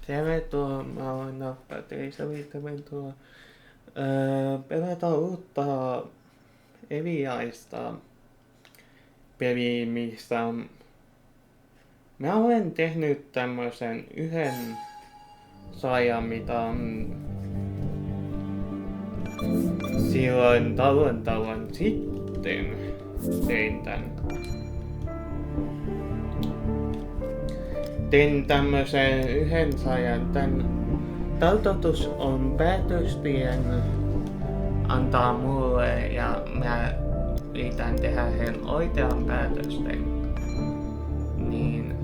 Tervetuloa, mä olen tervetuloa. Pelataan uutta eviaista peliä, missä mä olen tehnyt tämmösen yhden sarjan, mitä silloin tauon sitten tein tän. Tein tämmösen yhden sarjan. Tän tarkoitus on päätöstien antaa mulle ja mä yritän tehdä sen oikean päätösten. Niin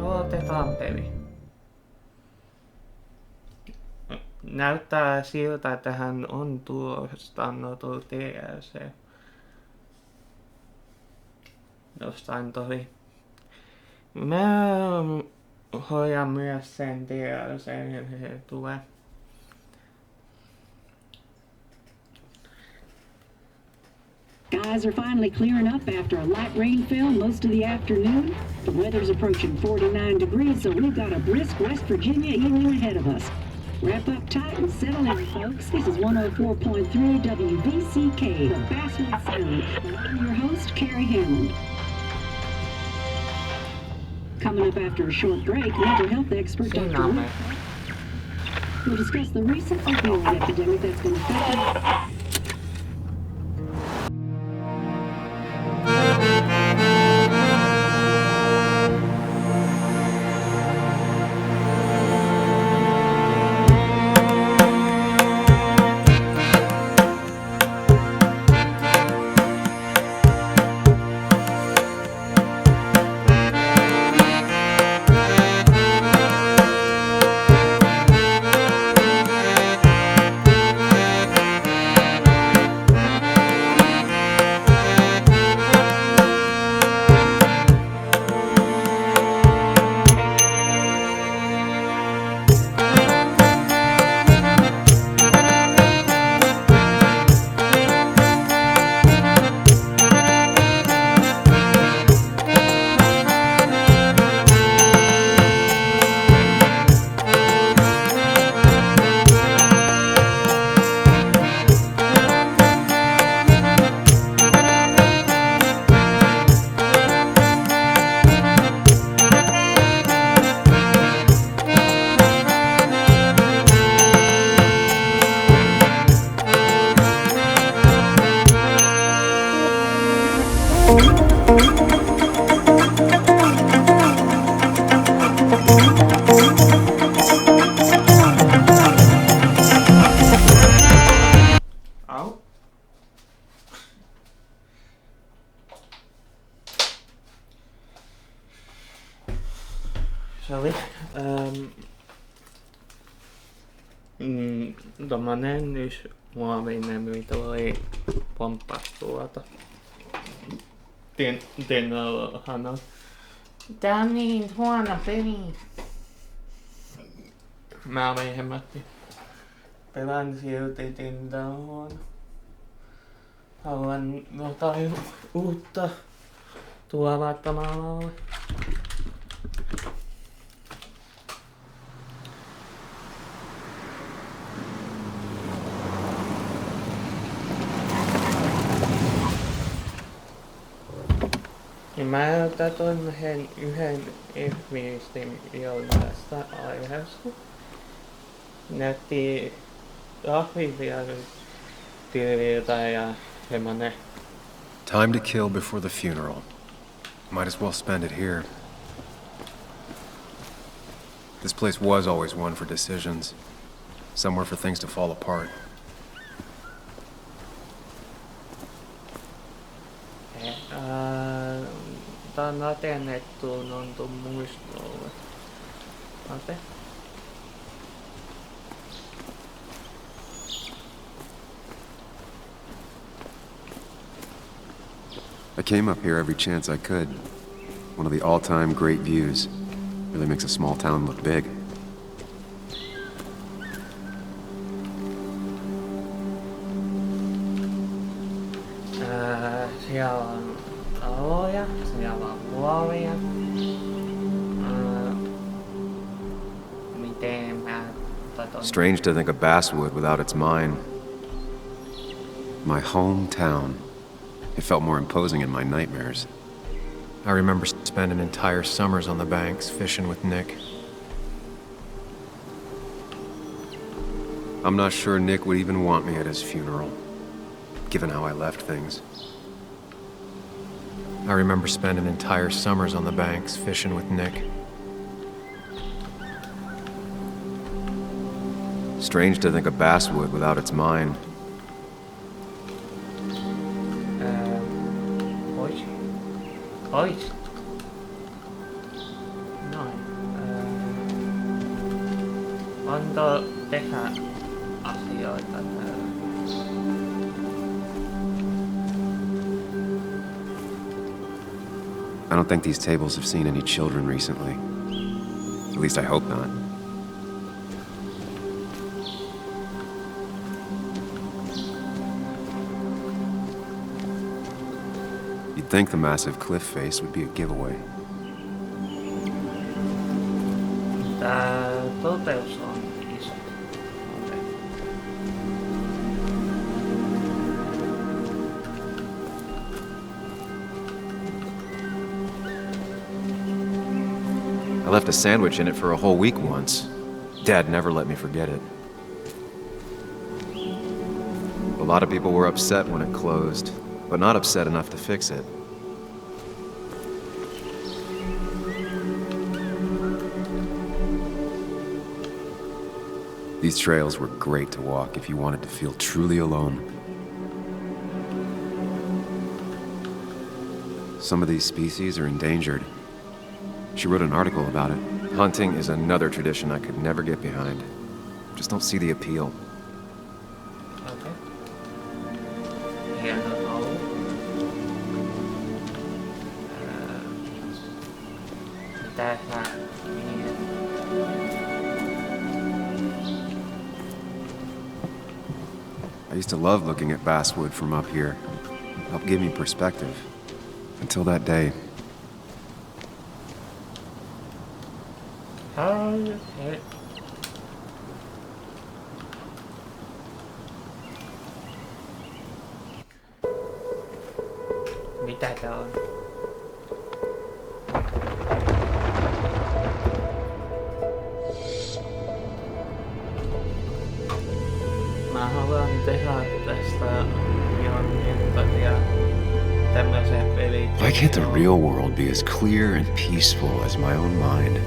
aloitetaan peli. Näyttää siltä, että hän on tuostanut DLC. Jostain tosi. Mä hoidan myös sen DLC:n, se tulee. Skies are finally clearing up after a light rainfall most of the afternoon. The weather's approaching 49 degrees, so we've got a brisk West Virginia evening ahead of us. Wrap up tight and settle in, folks. This is 104.3 WVCK, the Basswood Sound, and I'm your host, Carrie Hammond. Coming up after a short break, mental health expert Dr. Luke will discuss the recent opioid epidemic that's been affecting. Sorry. Tommonen muovinen, mitä oli pomppas tuolta. Tennohan on. Tää on niin huono peli. Mä vehmätti. Pelaan silti Tinta on huono. Haluan jotain uutta tuovattomalla. Mä otan yhden ihmisten tästä aiheesta. Näytti rahviviarytililtä ja semmonen. Time to kill before the funeral. Might as well spend it here. This place was always one for decisions. Somewhere for things to fall apart. Tää on rakennettu tuon muistolle. Ate. I came up here every chance I could. One of the all-time great views. Really makes a small town look big. Siellä on aloja, siellä on muovia. Strange to think of Basswood without its mine. My hometown. It felt more imposing in my nightmares. I remember spending entire summers on the banks fishing with Nick. I'm not sure Nick would even want me at his funeral, given how I left things. I remember spending entire summers on the banks fishing with Nick. Strange to think of Basswood without its mine. Hoyt? Noin. Voinko tehdä asioita täällä? I don't think these tables have seen any children recently. At least I hope not. You'd think the massive cliff face would be a giveaway. Tää toteus on iso. Okay. I left a sandwich in it for a whole week once. Dad never let me forget it. A lot of people were upset when it closed, but not upset enough to fix it. These trails were great to walk if you wanted to feel truly alone. Some of these species are endangered. She wrote an article about it. Hunting is another tradition I could never get behind. Just don't see the appeal. Okay. Hieno taulu. Mitä sä mietit? I used to love looking at Basswood from up here. Helped give me perspective. Until that day. Okay. Mitä tää on? Mä haluan tehdä tästä jonkin ja tämmösen pelin. Why can't the real world be as clear and peaceful as my own mind?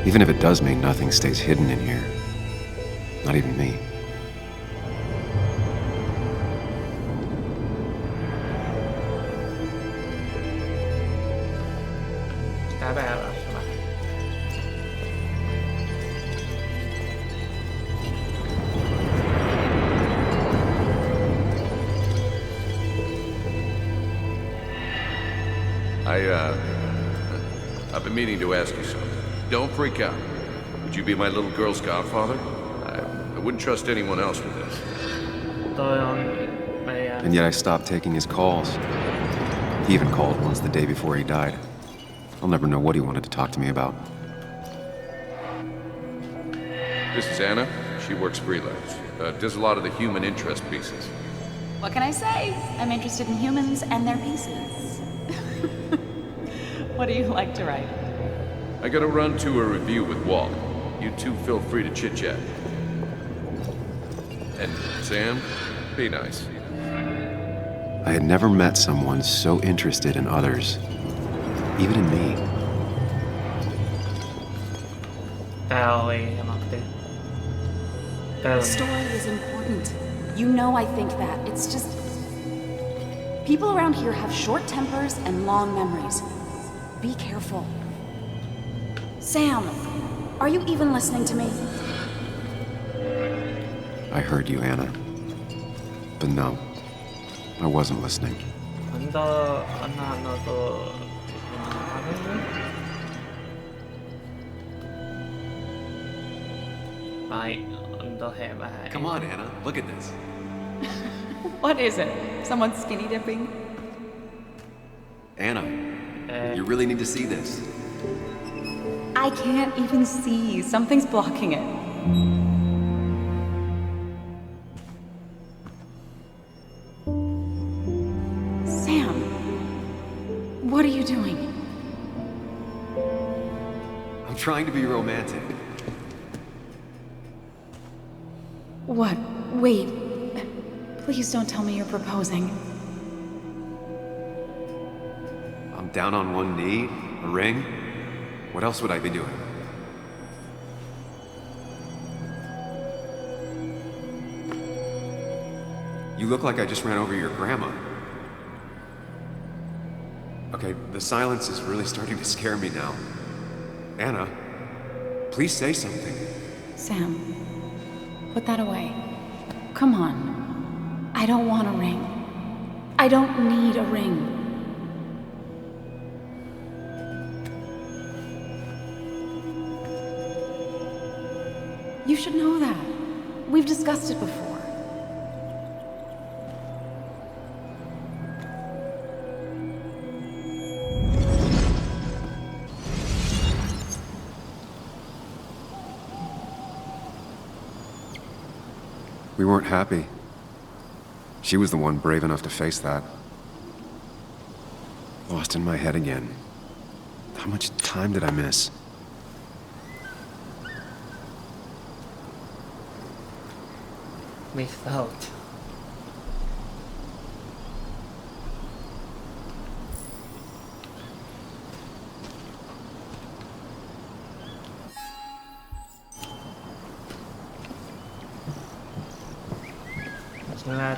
Even if it does mean nothing stays hidden in here. Not even me. I've been meaning to ask you something. Don't freak out. Would you be my little girl's godfather? I wouldn't trust anyone else with this. And yet I stopped taking his calls. He even called once the day before he died. I'll never know what he wanted to talk to me about. This is Anna. She works freelance. Does a lot of the human interest pieces. What can I say? I'm interested in humans and their pieces. What do you like to write? I gotta run to a review with Walt. You two feel free to chit-chat. And Sam, be nice. I had never met someone so interested in others. Even in me. The story is important. You know I think that. It's just... people around here have short tempers and long memories. Be careful. Sam, are you even listening to me? I heard you, Anna. But no, I wasn't listening. Mai on tohe vähän. Come on, Anna, look at this. What is it? Someone skinny dipping? Anna, you really need to see this. I can't even see. Something's blocking it. Sam, what are you doing? I'm trying to be romantic. What? Wait. Please don't tell me you're proposing. I'm down on one knee, a ring. What else would I be doing? You look like I just ran over your grandma. Okay, the silence is really starting to scare me now. Anna, please say something. Sam, put that away. Come on. I don't want a ring. I don't need a ring. You should know that. We've discussed it before. We weren't happy. She was the one brave enough to face that. Lost in my head again. How much time did I miss? Missed out.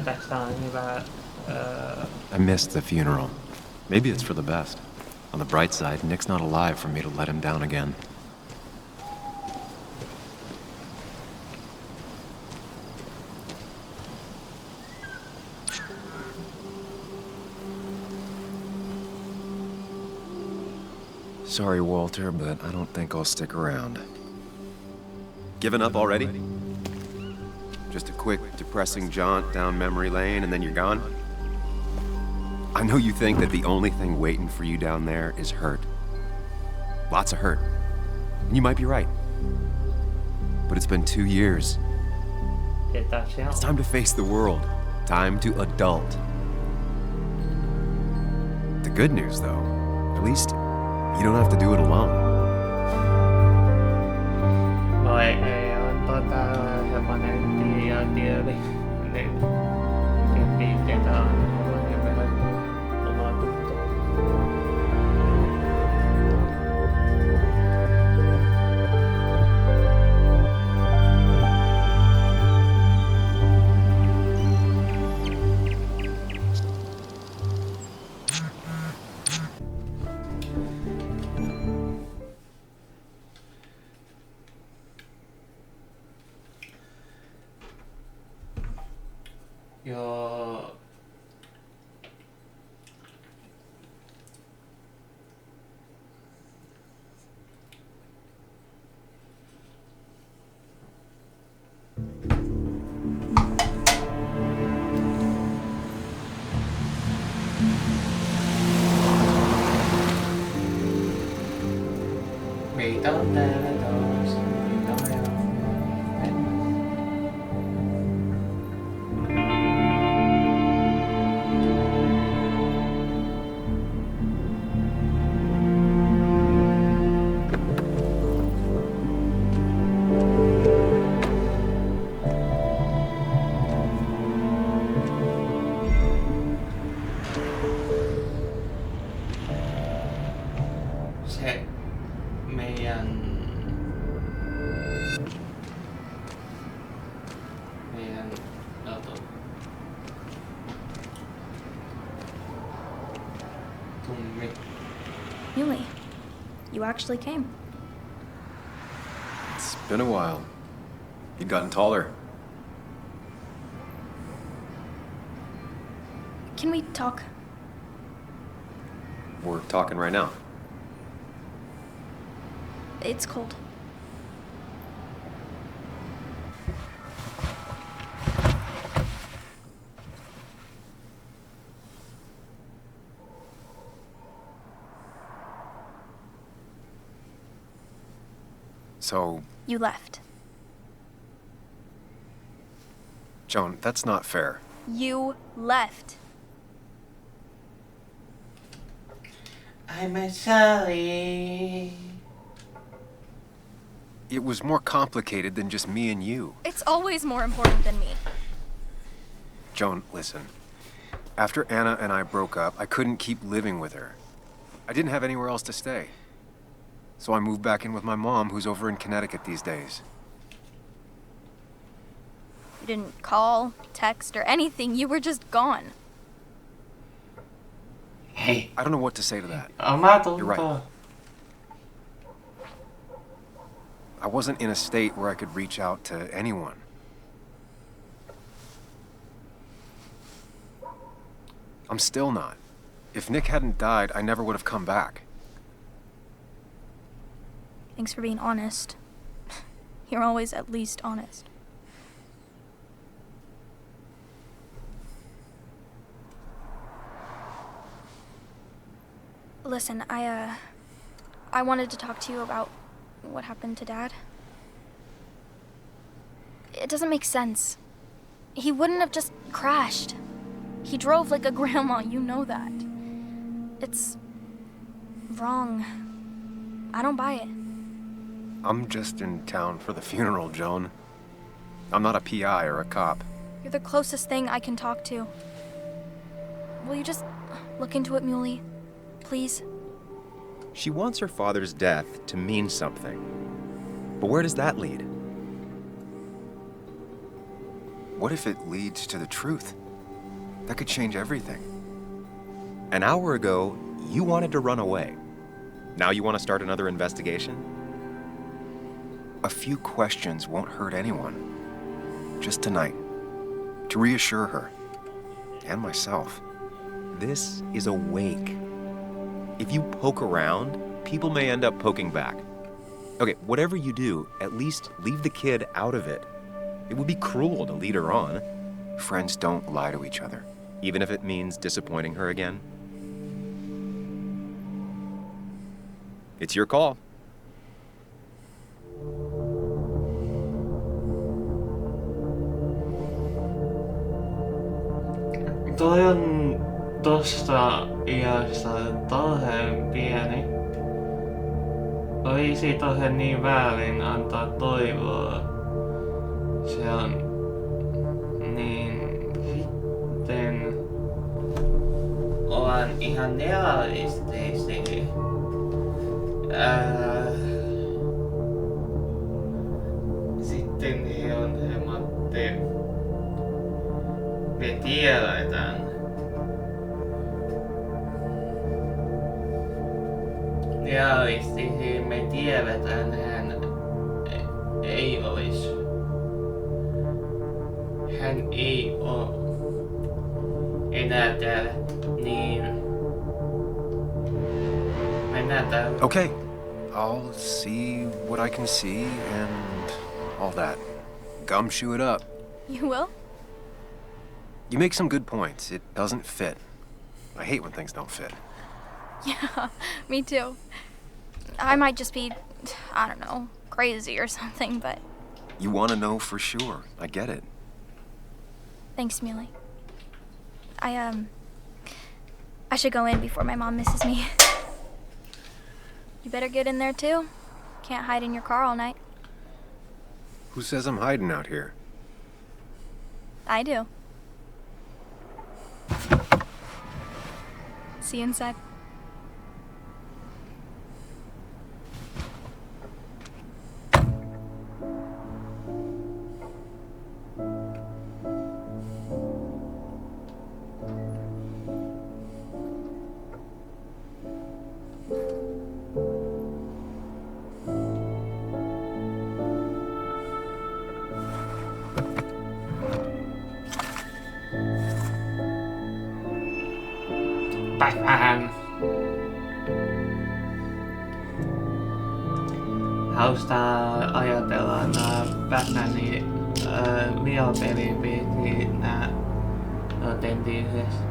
Tässä on hyvä. I missed the funeral. Maybe it's for the best. On the bright side, Nick's not alive for me to let him down again. Sorry, Walter, but I don't think I'll stick around. Given up already? Just a quick, depressing jaunt down memory lane and then you're gone? I know you think that the only thing waiting for you down there is hurt. Lots of hurt. And you might be right. But it's been 2 years. It's time to face the world. Time to adult. The good news, though, at least you don't have to do it alone. No ei on semmonen tievi. Viitteitä on omaa tuttua. Joo. Meitä on täällä taas. Se meidän tummi. Yuli, you actually came. It's been a while. You've gotten taller. Can we talk? We're talking right now. It's cold. So... You left. Joan, that's not fair. You left. I'm sorry. It was more complicated than just me and you. It's always more important than me. Joan, listen. After Anna and I broke up, I couldn't keep living with her. I didn't have anywhere else to stay. So I moved back in with my mom, who's over in Connecticut these days. You didn't call, text, or anything. You were just gone. Hey. I don't know what to say to that. You're right. I wasn't in a state where I could reach out to anyone. I'm still not. If Nick hadn't died, I never would have come back. Thanks for being honest. You're always at least honest. Listen, I wanted to talk to you about what happened to Dad. It doesn't make sense. He wouldn't have just crashed. He drove like a grandma, you know that. It's wrong. I don't buy it. I'm just in town for the funeral, Joan. I'm not a PI or a cop. You're the closest thing I can talk to. Will you just look into it, Muley? Please? She wants her father's death to mean something. But where does that lead? What if it leads to the truth? That could change everything. An hour ago, you wanted to run away. Now you want to start another investigation? A few questions won't hurt anyone. Just tonight. To reassure her. And myself. This is a wake. If you poke around, people may end up poking back. Okay, whatever you do, at least leave the kid out of it. It would be cruel to lead her on. Friends don't lie to each other. Even if it means disappointing her again. It's your call. Toi on tosta iästä tohen pieni. Olisi tohen niin väärin antaa toivoa. Se on niin sitten ollaan ihan realistisesti. Sitten he on hemmatte. Me tiedetään. Realistisesti me tiedetään hän ei olisi. Hän ei ole enää täällä niin. Mennään täällä. Okay. I'll see what I can see and all that. Gumshoe it up. You will? You make some good points. It doesn't fit. I hate when things don't fit. Yeah, me too. I might just be, I don't know, crazy or something, but... You want to know for sure. I get it. Thanks, Muley. I should go in before my mom misses me. You better get in there too. Can't hide in your car all night. Who says I'm hiding out here? I do. See you inside. Batman. Hauska ajatella Batmanin videopelin piti nää tehtiin yhdessä.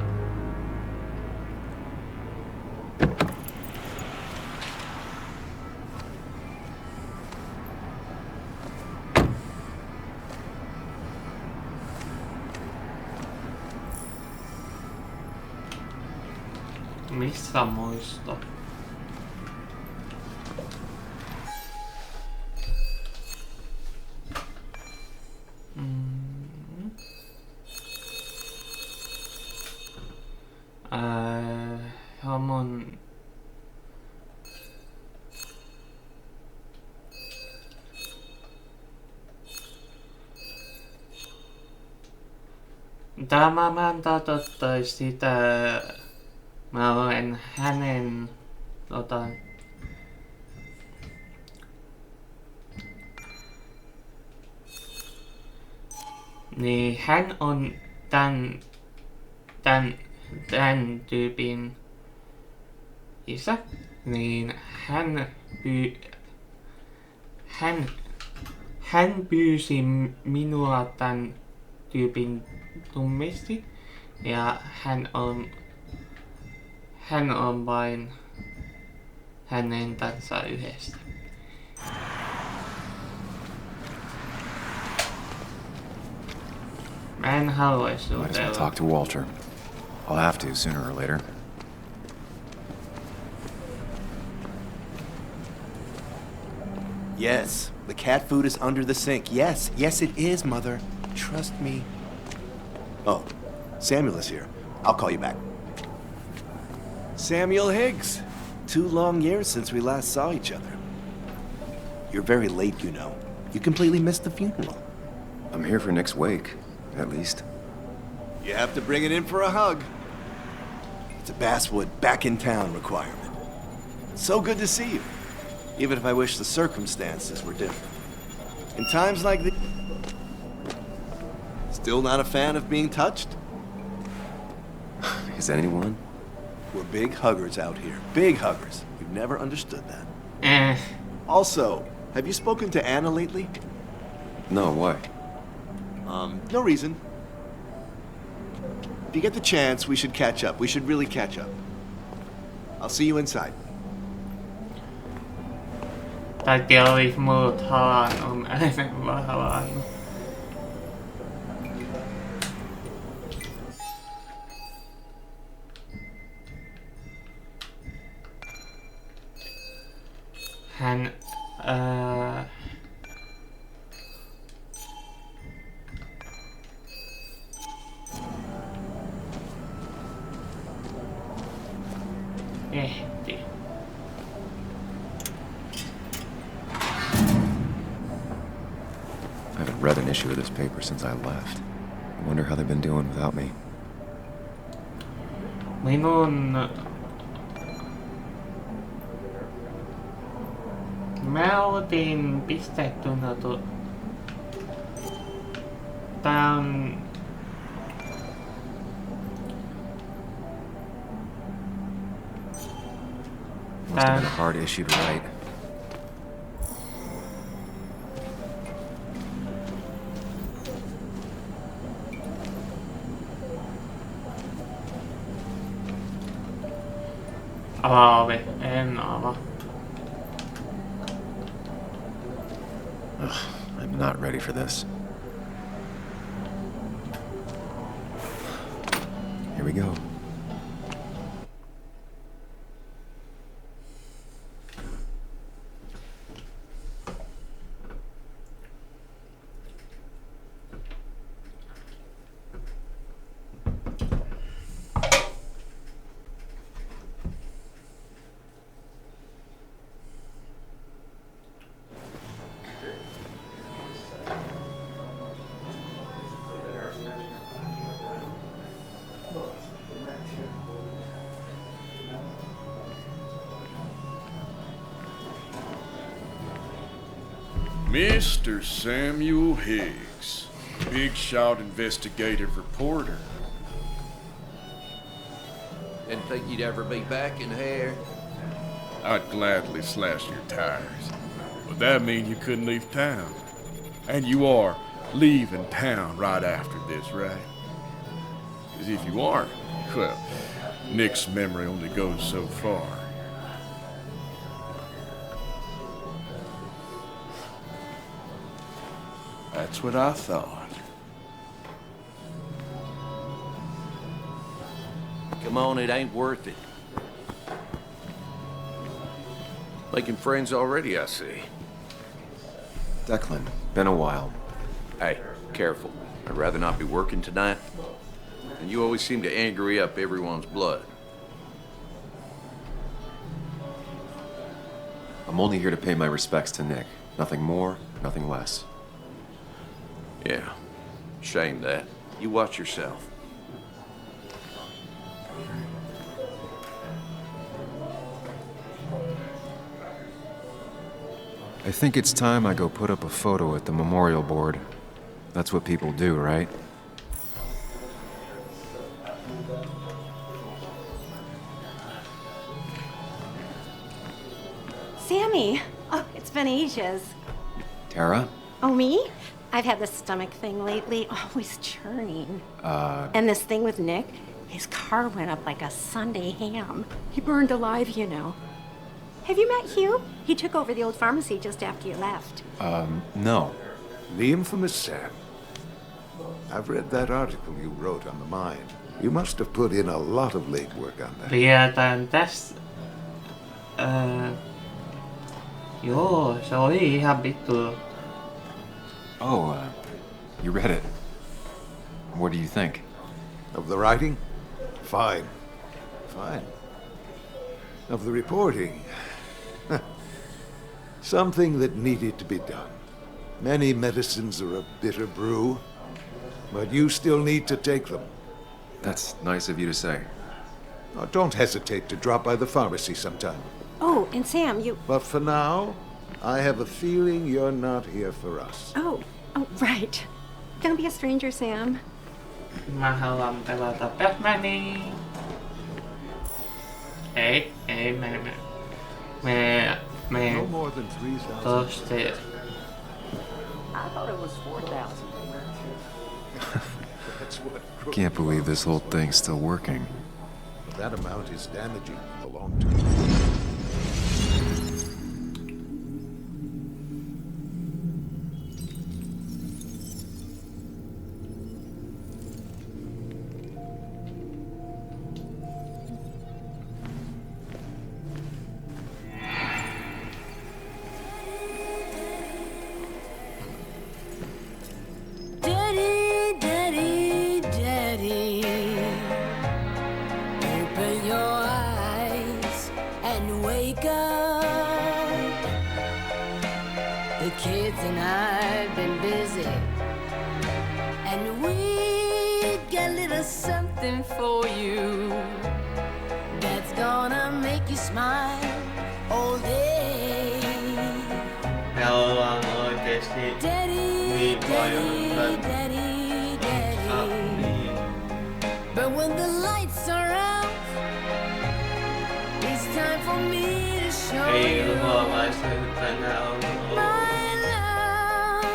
Missä muisto? Hamon... Mä en tarkoittaisi sitä... Mä olen hänen... Niin hän on tän tyypin isä, niin hän pyysi minua tän tyypin tunnisti ja hän on vain hänen kanssa yhdessä. Mä en haluaisi Might as well jutella. talk to Walter. I'll have to sooner or later. Yes, the cat food is under the sink. Yes, yes it is, Mother. Trust me. Oh, Samuel is here. I'll call you back. Samuel Higgs. 2 long years since we last saw each other. You're very late, you know. You completely missed the funeral. I'm here for Nick's wake, at least. You have to bring it in for a hug. It's a Basswood back in town requirement. So good to see you. Even if I wish the circumstances were different. In times like these... Still not a fan of being touched? Is anyone? We're big huggers out here. Big huggers. You've never understood that. Also, have you spoken to Anna lately? No, why? No reason. If you get the chance, we should catch up. We should really catch up. I'll see you inside. Tai olisi muut havainnut, mä en vaan havainnut. Hän... ehti. I haven't read an issue of this paper since I left. I wonder how they've been doing without me. Minun... Mä otin pistettynä Tää on... Must have been a hard issue to write. Avaavi, en avaa. Ugh, I'm not ready for this. Here we go. Mr. Samuel Higgs, big shot investigative reporter. Didn't think you'd ever be back in here. I'd gladly slash your tires. But that mean you couldn't leave town. And you are leaving town right after this, right? Because if you aren't, well, Nick's memory only goes so far. That's what I thought. Come on, it ain't worth it. Making friends already, I see. Declan, been a while. Hey, careful. I'd rather not be working tonight. And you always seem to angry up everyone's blood. I'm only here to pay my respects to Nick. Nothing more, nothing less. Yeah, shame that. You watch yourself. I think it's time I go put up a photo at the memorial board. That's what people do, right? Sammy! Oh, it's been ages. Tara? Oh, me? I've had this stomach thing lately, always churning. And this thing with Nick, his car went up like a Sunday ham. He burned alive, you know. Have you met Hugh? He took over the old pharmacy just after you left. No. The infamous Sam. I've read that article you wrote on the mine. You must have put in a lot of legwork on that. Vietän tästä. Joo, se oli ihan vittu. Oh, you read it. What do you think? Of the writing? Fine. Fine. Of the reporting? Something that needed to be done. Many medicines are a bitter brew, but you still need to take them. That's nice of you to say. Oh, don't hesitate to drop by the pharmacy sometime. Oh, and Sam, you... But for now, I have a feeling you're not here for us. Oh, right. Don't be a stranger, Sam. Mä haluan pelata Batmania. Ei, me No more than 3,000. tosti. I thought it was 4,000. That's what... Can't believe this whole thing's still working. That amount is damaging in the long term. Me ollaan oikeesti niin paljon But when the lights are out, it's time for me to show ei you luolaista tänään on my love.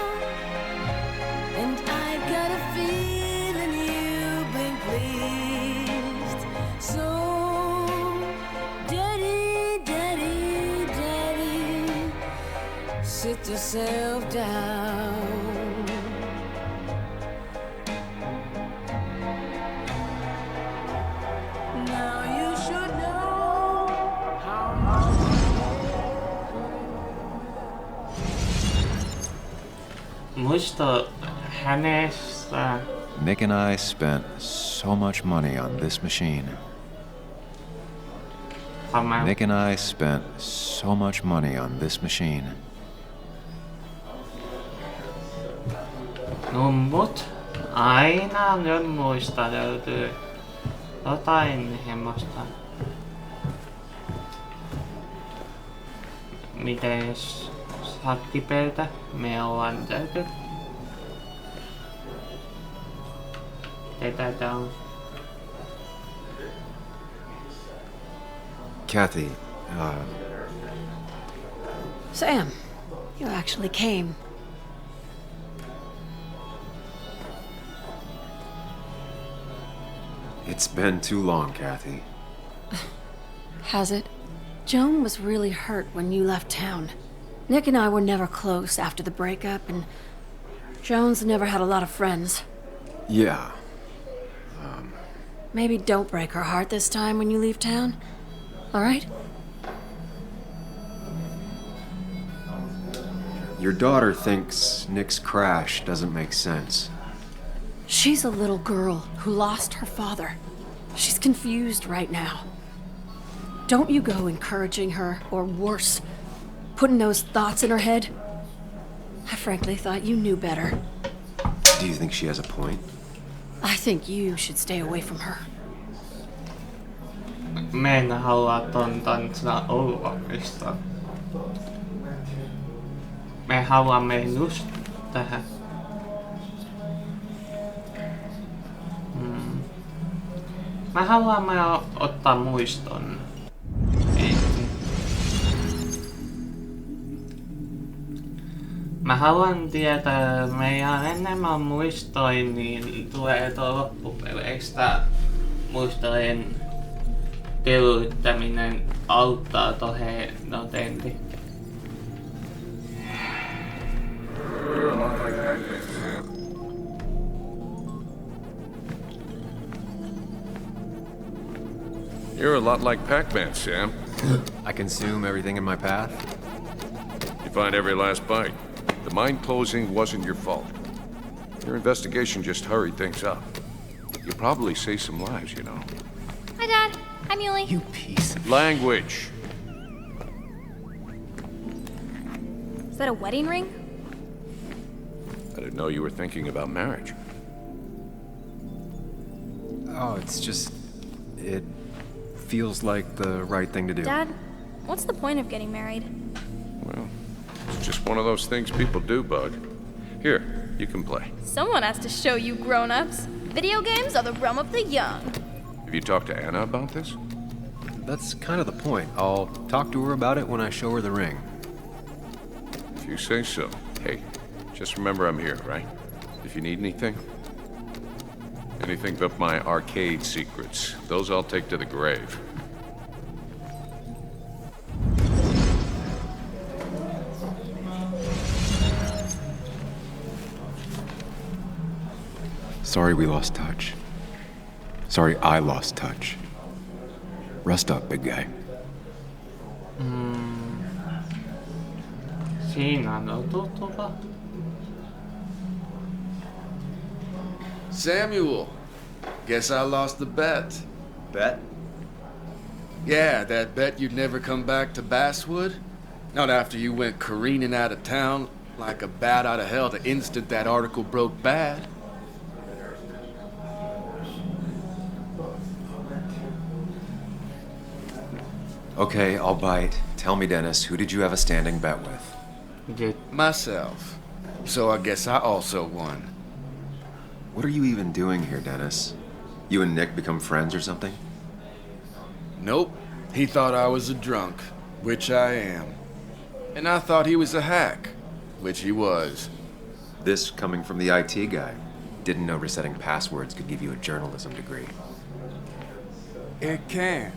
And I've got a feeling you've been pleased. So, daddy, daddy, daddy, sit yourself down. Muisto hänestä. Nick and I spent so much money on this machine. Nick and I spent so much money on this machine. Nummut. Aina nummuista löytyy jotain semmoista. Mites hakkipeltä? Me ollaan täyty. Tätä on. Kathy, Sam, you actually came. It's been too long, Kathy. Has it? Joan was really hurt when you left town. Nick and I were never close after the breakup, and Joan's never had a lot of friends. Yeah. Maybe don't break her heart this time when you leave town. All right? Your daughter thinks Nick's crash doesn't make sense. She's a little girl who lost her father. She's confused right now. Don't you go encouraging her, or worse, putting those thoughts in her head. I frankly thought you knew better. Do you think she has a point? I think you should stay away from her. Mä en halua ton tanssia Overwatchista. Me haluamme just tähän. Mä haluamme ottaa muiston. Mä haluan tietää meidän enemmän muistoja, niin tulee tuo loppupeleistä muistojen kevyttäminen auttaa toheen notenti. You're a lot like Pac-Man, Sam. I consume everything in my path. You find every last bite. The mine closing wasn't your fault. Your investigation just hurried things up. You'll probably save some lives, you know. Hi, Dad. Hi, Muley. You piece of... Language. Is that a wedding ring? I didn't know you were thinking about marriage. Oh, it's just... It feels like the right thing to do. Dad, what's the point of getting married? Well, it's just one of those things people do, Bud. Here, you can play. Someone has to show you grown-ups. Video games are the realm of the young. Have you talked to Anna about this? That's kind of the point. I'll talk to her about it when I show her the ring. If you say so. Hey, just remember I'm here, right? If you need anything. Anything but my arcade secrets. Those I'll take to the grave. Sorry we lost touch. Sorry I lost touch. Rest up, big guy. Siinä on otettava. Samuel, guess I lost the bet. Bet? Yeah, that bet you'd never come back to Basswood. Not after you went careening out of town like a bat out of hell the instant that article broke bad. Okay, I'll bite. Tell me, Dennis, who did you have a standing bet with? Myself. So I guess I also won. What are you even doing here, Dennis? You and Nick become friends or something? Nope. He thought I was a drunk, which I am. And I thought he was a hack, which he was. This coming from the IT guy. Didn't know resetting passwords could give you a journalism degree. It can.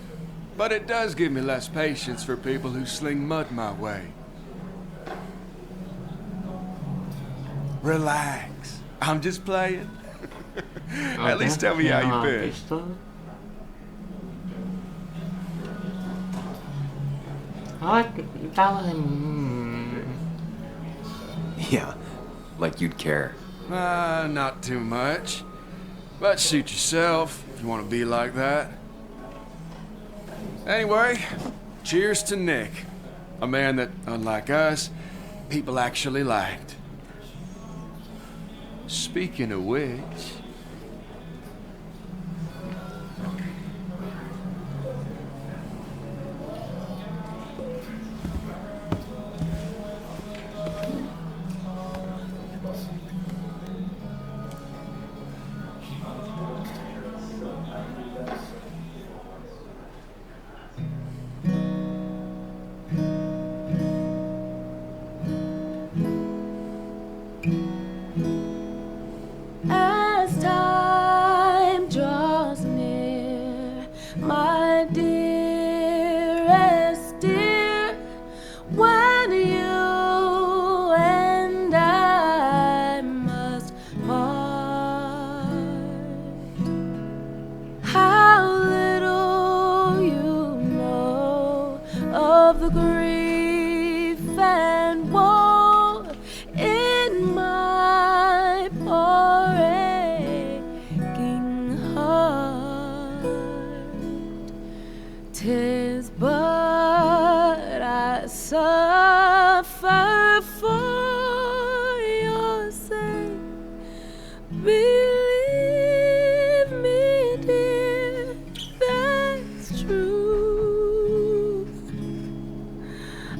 But it does give me less patience for people who sling mud my way. Relax. I'm just playing. At least tell me how you been. Yeah, like you'd care. Not too much. But suit yourself if you want to be like that. Anyway, cheers to Nick. A man that, unlike us, people actually liked. Speaking of which... As time draws near, my dearest dear, when you and I must part, how little you know of the grief and woe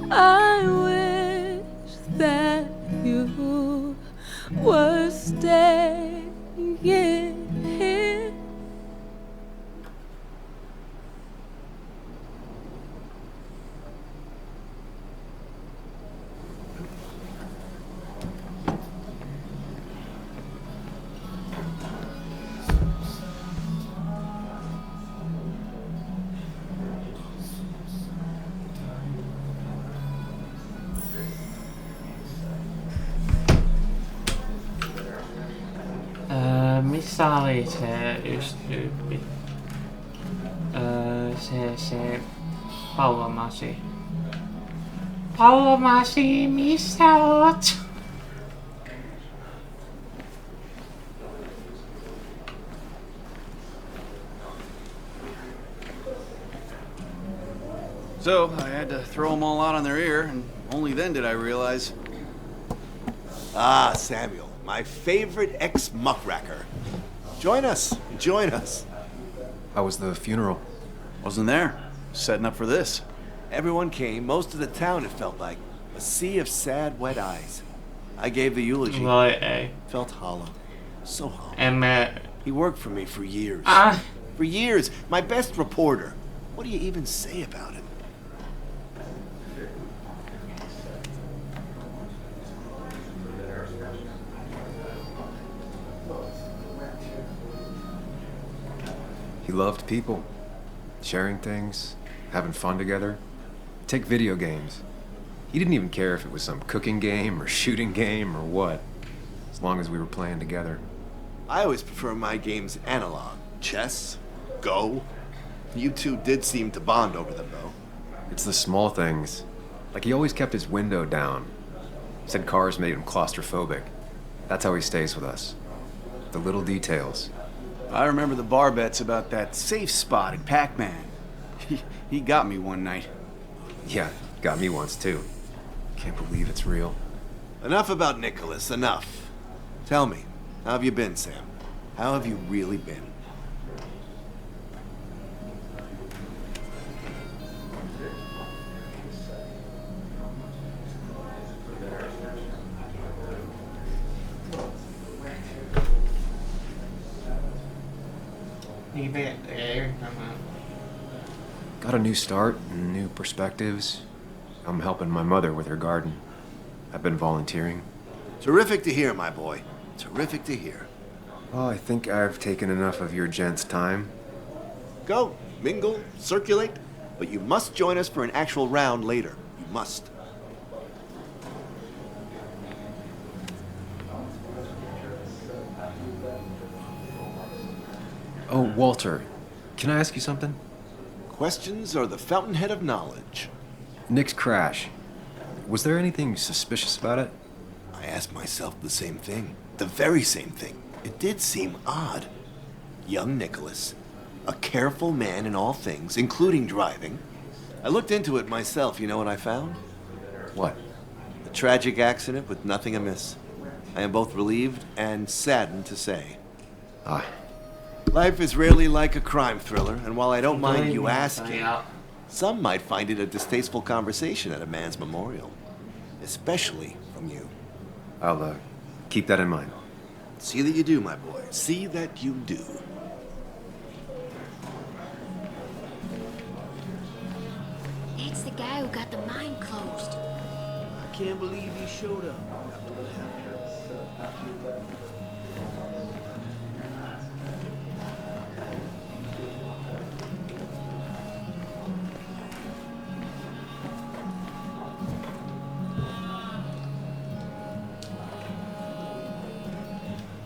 I wish that you were staying here. Missä oli se yksi tyyppi? Se pallomasi. Pallomasi, missä oot? So, I had to throw them all out on their ear, and only then did I realize... Ah, Samuel, my favorite ex-muckracker. Join us, join us. How was the funeral? Wasn't there. Setting up for this. Everyone came, most of the town, it felt like. A sea of sad, wet eyes. I gave the eulogy. Felt hollow. So hollow. He worked for me for years. For years. My best reporter. What do you even say about it? He loved people, sharing things, having fun together. Take video games. He didn't even care if it was some cooking game or shooting game or what, as long as we were playing together. I always prefer my games analog. Chess, Go. You two did seem to bond over them, though. It's the small things. Like he always kept his window down. Said cars made him claustrophobic. That's how he stays with us. The little details. I remember the bar bets about that safe spot in Pac-Man. He got me one night. Yeah, got me once too. Can't believe it's real. Enough about Nicholas, enough. Tell me, how have you been, Sam? How have you really been? Got a new start and new perspectives. I'm helping my mother with her garden. I've been volunteering. Terrific to hear, my boy. Terrific to hear. Well, I think I've taken enough of your gents' time. Go, mingle, circulate, but you must join us for an actual round later. You must. Oh, Walter, can I ask you something? Questions are the fountainhead of knowledge. Nick's crash. Was there anything suspicious about it? I asked myself the same thing. The very same thing. It did seem odd. Young Nicholas, a careful man in all things, including driving. I looked into it myself. You know what I found? What? A tragic accident with nothing amiss. I am both relieved and saddened to say. Life is rarely like a crime thriller, and while I don't mind you asking, some might find it a distasteful conversation at a man's memorial. Especially from you. I'll keep that in mind. See that you do, my boy. See that you do. It's the guy who got the mine closed. I can't believe he showed up.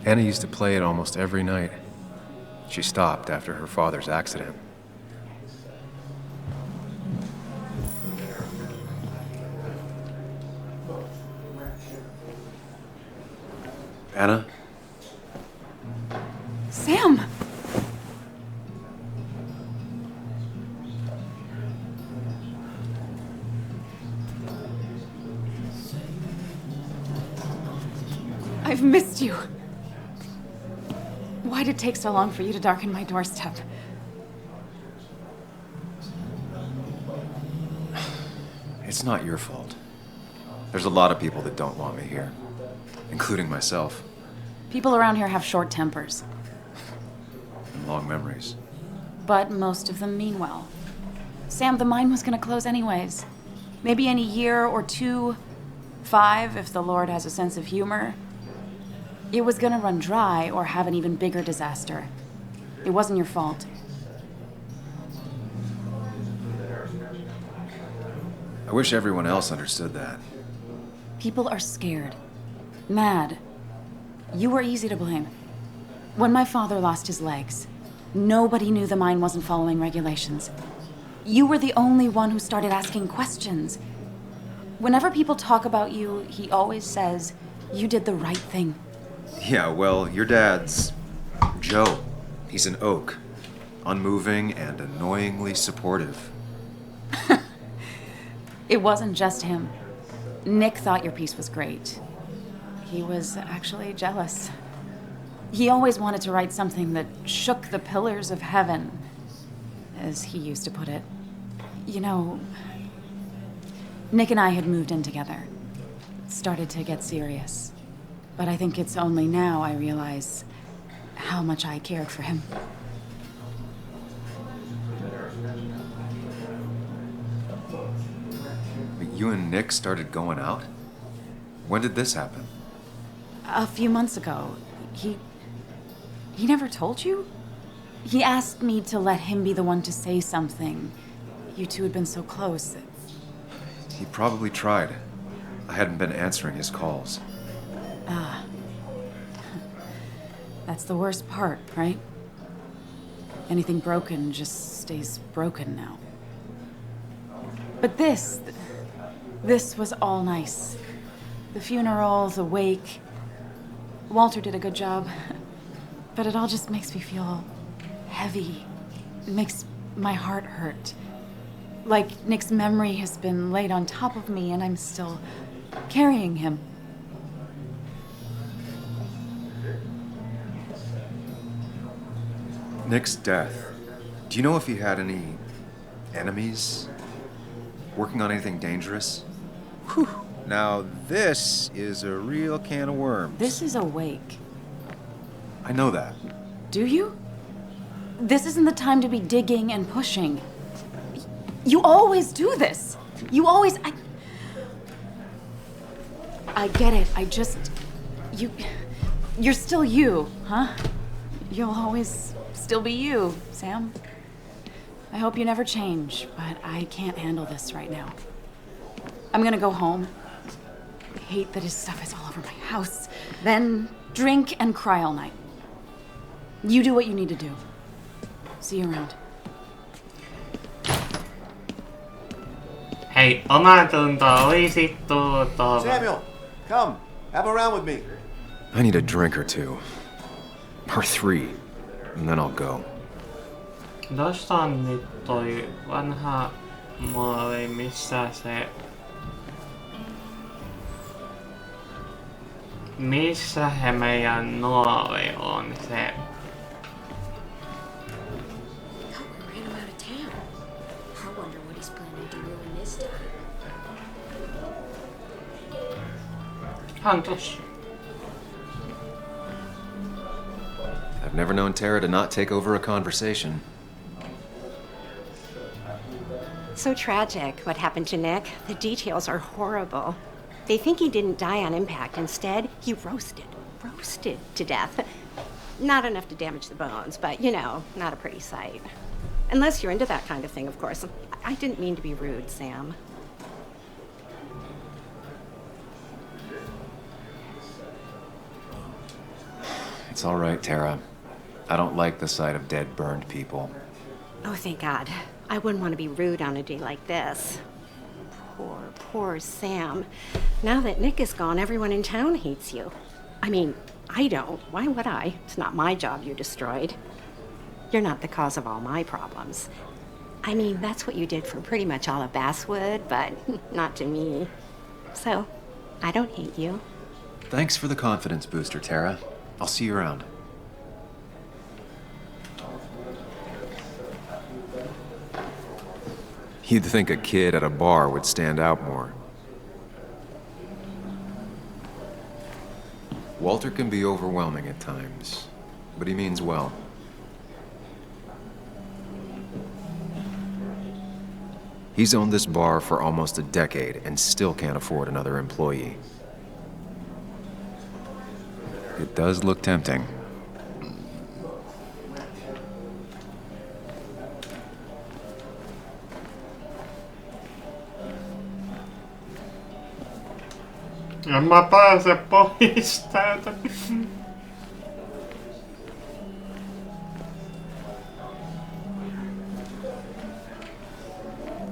Anna used to play it almost every night. She stopped after her father's accident. Anna? Sam! I've missed you. Why did it take so long for you to darken my doorstep? It's not your fault. There's a lot of people that don't want me here, including myself. People around here have short tempers, And long memories. but most of them mean well. Sam, the mine was gonna close anyways. Maybe in a year or 2, 5, if the Lord has a sense of humor. It was gonna run dry or have an even bigger disaster. It wasn't your fault. I wish everyone else understood that. People are scared. Mad. You were easy to blame. When my father lost his legs, nobody knew the mine wasn't following regulations. You were the only one who started asking questions. Whenever people talk about you, he always says, you did the right thing. Yeah, well, your dad's Joe. He's an oak. Unmoving and annoyingly supportive. It wasn't just him. Nick thought your piece was great. He was actually jealous. He always wanted to write something that shook the pillars of heaven, as he used to put it. You know, Nick and I had moved in together. It started to get serious. But I think it's only now I realize how much I cared for him. You and Nick started going out? When did this happen? A few months ago, he never told you? He asked me to let him be the one to say something. You two had been so close. He probably tried. I hadn't been answering his calls. Ah. That's the worst part, right? Anything broken just stays broken now. But this was all nice. The funeral, the wake. Walter did a good job. But it all just makes me feel heavy. It makes my heart hurt. Like Nick's memory has been laid on top of me and I'm still carrying him. Nick's death. Do you know if he had any enemies? Working on anything dangerous? Whew. Now this is a real can of worms. This is a wake. I know that. Do you? This isn't the time to be digging and pushing. You always do this. You always... I get it. I just... You're still you, huh? You'll always still be you, Sam. I hope you never change, but I can't handle this right now. I'm gonna go home. I hate that his stuff is all over my house. Then drink and cry all night. You do what you need to do. See you around. Hei, omatunto olisi tullut. Samuel, come. Have a round with me. I need a drink or two. Or 3. And then I'll go. Tuossa on nyt toi vanha muovi, missä se... Missä he meidän nuoli on se? Hän tossa. I've never known Tara to not take over a conversation. So tragic what happened to Nick. The details are horrible. They think he didn't die on impact. Instead, he roasted to death. Not enough to damage the bones, but you know, not a pretty sight. Unless you're into that kind of thing, of course. I didn't mean to be rude, Sam. It's all right, Tara. I don't like the sight of dead, burned people. Oh, thank God. I wouldn't want to be rude on a day like this. Poor Sam. Now that Nick is gone, everyone in town hates you. I mean, I don't. Why would I? It's not my job you destroyed. You're not the cause of all my problems. I mean, that's what you did for pretty much all of Basswood, but not to me. So, I don't hate you. Thanks for the confidence booster, Tara. I'll see you around. You'd think a kid at a bar would stand out more. Walter can be overwhelming at times, but he means well. He's owned this bar for almost a decade and still can't afford another employee. It does look tempting. En mä pääse pois täältä.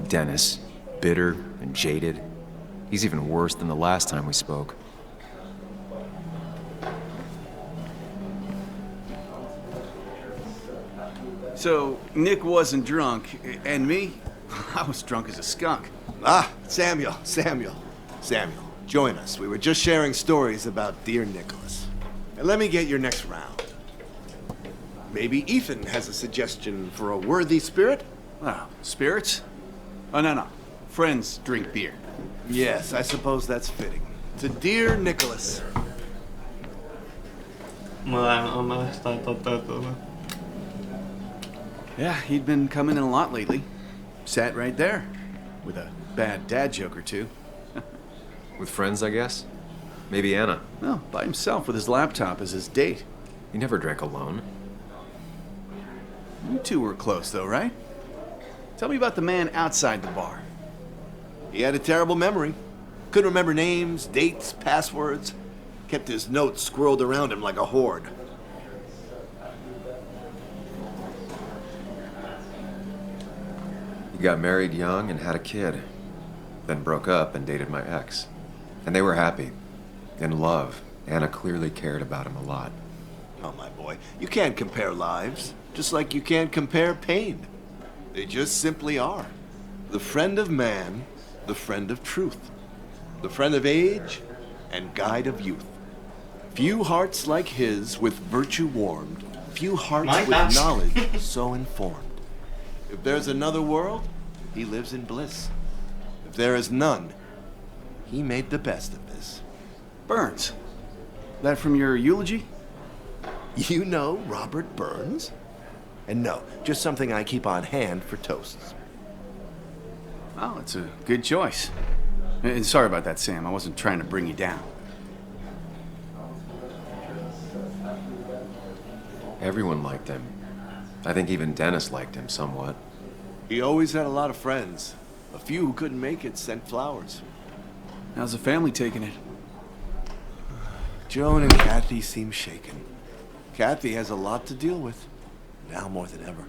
Dennis, bitter and jaded. He's even worse than the last time we spoke. So, Nick wasn't drunk, and me? I was drunk as a skunk. Ah, Samuel. Join us. We were just sharing stories about dear Nicholas. And let me get your next round. Maybe Ethan has a suggestion for a worthy spirit? Oh, spirits? Oh, no. Friends drink beer. Yes, I suppose that's fitting. To dear Nicholas. Yeah, he'd been coming in a lot lately. Sat right there. With a bad dad joke or two. With friends, I guess? Maybe Anna. No, by himself with his laptop as his date. He never drank alone. You two were close, though, right? Tell me about the man outside the bar. He had a terrible memory. Couldn't remember names, dates, passwords. Kept his notes squirreled around him like a hoard. He got married young and had a kid. Then broke up and dated my ex. And they were happy. In love. Anna clearly cared about him a lot. Oh, my boy. You can't compare lives. Just like you can't compare pain. They just simply are. The friend of man, the friend of truth. The friend of age, and guide of youth. Few hearts like his with virtue warmed. Few hearts with knowledge so informed. If there's another world, he lives in bliss. If there is none, he made the best of this. Burns. That from your eulogy? You know Robert Burns? And no, just something I keep on hand for toasts. Oh, it's a good choice. And sorry about that, Sam. I wasn't trying to bring you down. Everyone liked him. I think even Dennis liked him somewhat. He always had a lot of friends. A few who couldn't make it sent flowers. How's the family taking it? Joan and Kathy seem shaken. Kathy has a lot to deal with, now more than ever.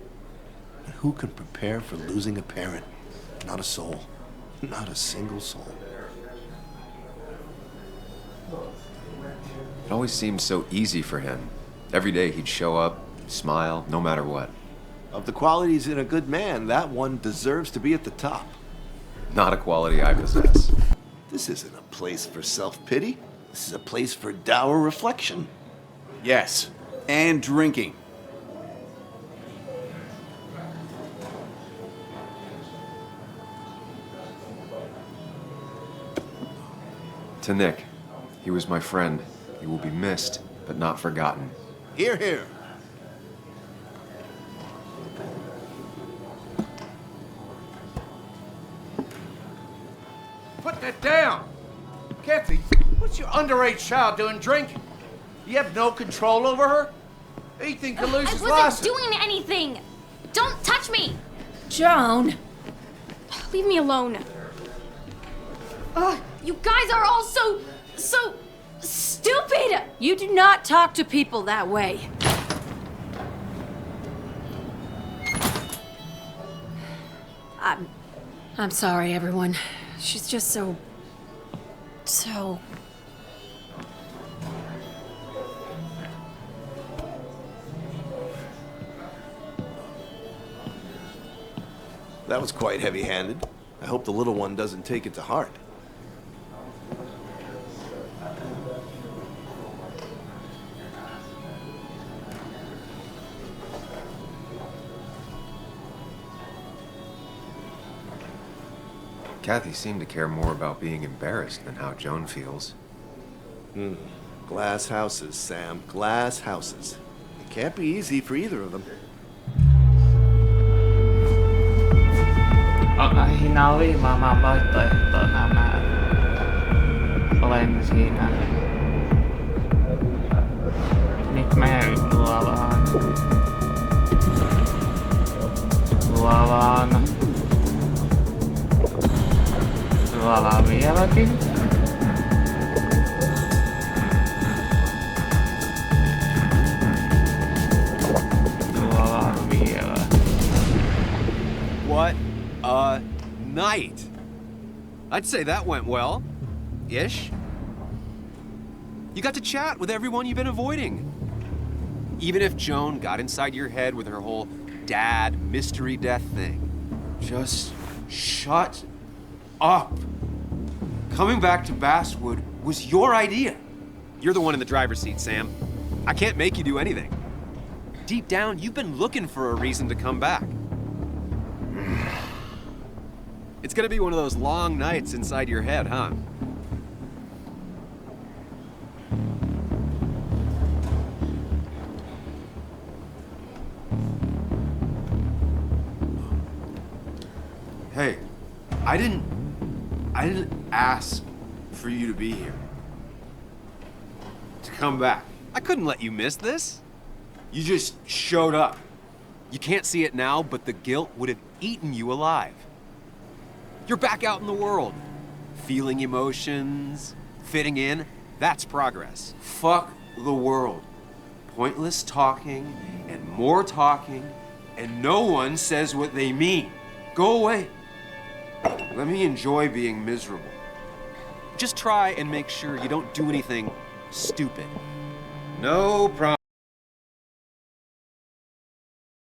And who can prepare for losing a parent? Not a soul. Not a single soul. It always seemed so easy for him. Every day he'd show up, smile, no matter what. Of the qualities in a good man, that one deserves to be at the top. Not a quality I possess. This isn't a place for self-pity. This is a place for dour reflection. Yes, and drinking. To Nick, he was my friend. He will be missed, but not forgotten. Hear, hear. Put that down! Kathy, what's your underage child doing drinking? You have no control over her? Ethan could lose his I license. wasn't doing anything! Don't touch me! Joan! Leave me alone. You guys are all so stupid! You do not talk to people that way. I'm sorry, everyone. She's just so... That was quite heavy-handed. I hope the little one doesn't take it to heart. Kathy seemed to care more about being embarrassed than how Joan feels. Glass houses, Sam. Glass houses. It can't be easy for either of them. Siinä oli varmaan vaihtoehtona. Mä olen siinä. Nyt mä luovaan. Luovaan vieläkin. Luovaan vielä. What a night! I'd say that went well. Ish. You got to chat with everyone you've been avoiding. Even if Joan got inside your head with her whole dad mystery death thing. Just shut up. Coming back to Basswood was your idea. You're the one in the driver's seat, Sam. I can't make you do anything. Deep down, you've been looking for a reason to come back. It's gonna be one of those long nights inside your head, huh? Hey, I didn't ask for you to be here. To come back. I couldn't let you miss this. You just showed up. You can't see it now, but the guilt would have eaten you alive. You're back out in the world. Feeling emotions, fitting in, that's progress. Fuck the world. Pointless talking and more talking, and no one says what they mean. Go away. Let me enjoy being miserable. Just try and make sure you don't do anything stupid. No problem.